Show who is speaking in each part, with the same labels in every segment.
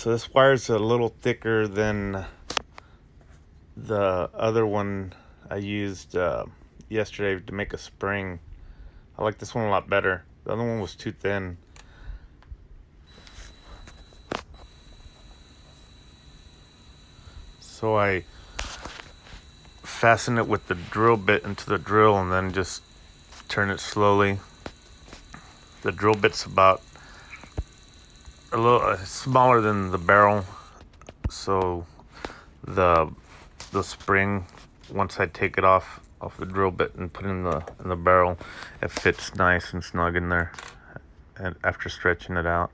Speaker 1: So this wire's a little thicker than the other one I used yesterday to make a spring. I like this one a lot better. The other one was too thin. So I fasten it with the drill bit into the drill and then just turn it slowly. The drill bit's about a little smaller than the barrel, so the spring, once I take it off the drill bit and put it in the barrel, it fits nice and snug in there, and after stretching it out.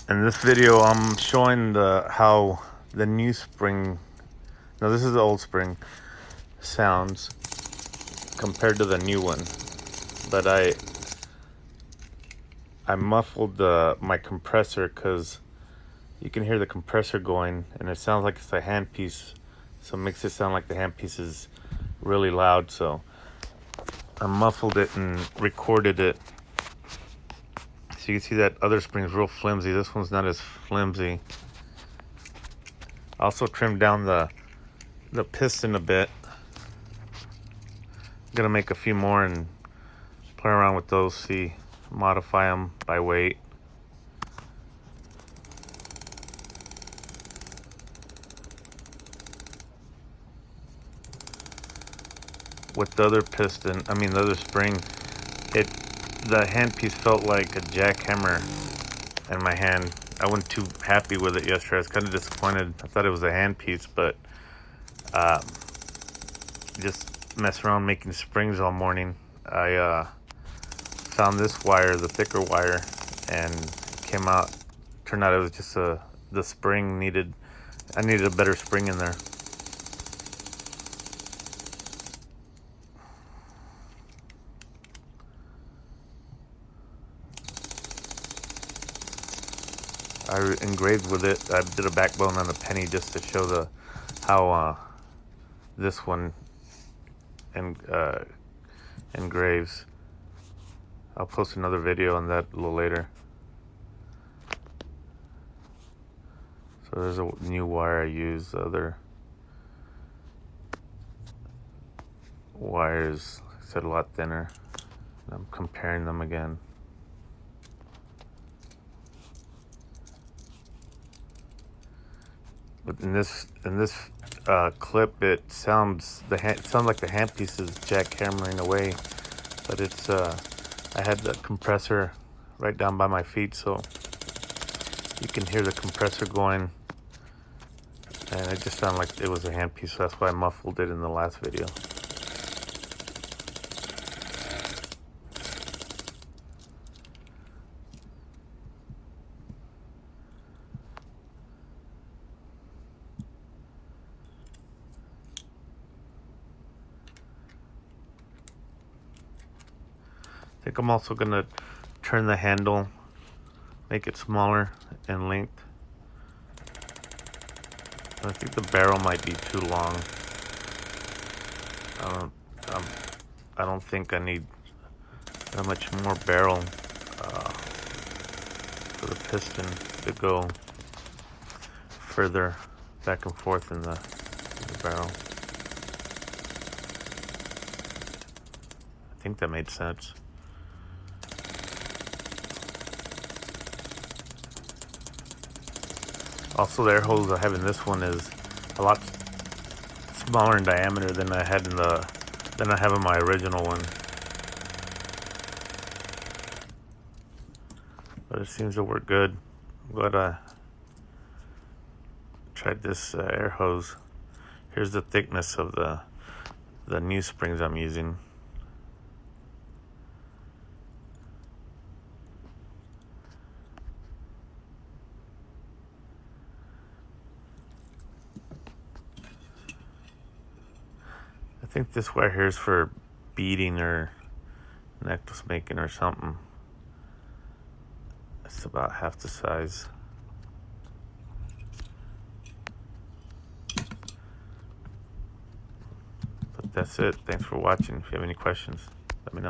Speaker 1: In this video, I'm showing how the new spring, no, this is the old spring, sounds compared to the new one. But I muffled my compressor because you can hear the compressor going, and it sounds like it's a handpiece, so it makes it sound like the handpiece is really loud. So I muffled it and recorded it. So you can see that other spring's real flimsy. This one's not as flimsy. I also trimmed down the piston a bit. I'm gonna make a few more and play around with those, modify them by weight. With the other piston, the other spring, the handpiece felt like a jackhammer in my hand. I wasn't too happy with it yesterday. I was kind of disappointed. I thought it was a handpiece, but just mess around making springs all morning. I found this wire, the thicker wire, and turned out it was just the spring I needed a better spring in there. I engraved with it. I did a backbone on a penny just to show how this one engraves. I'll post another video on that a little later. So there's a new wire I use. The other wires, like I said, a lot thinner. I'm comparing them again. But in this clip, it sounds like the handpiece is jackhammering away, but it's I had the compressor right down by my feet, so you can hear the compressor going, and it just sounded like it was a handpiece. So that's why I muffled it in the last video. I think I'm also gonna turn the handle, make it smaller in length. I think the barrel might be too long. I don't think I need that much more barrel for the piston to go further back and forth in the barrel. I think that made sense. Also, the air hose I have in this one is a lot smaller in diameter than I have in my original one. But it seems to work good. I'm glad I tried this air hose. Here's the thickness of the new springs I'm using. I think this wire here is for beading or necklace making or something. It's about half the size. Put that's it. Thanks for watching. If you have any questions, let me know.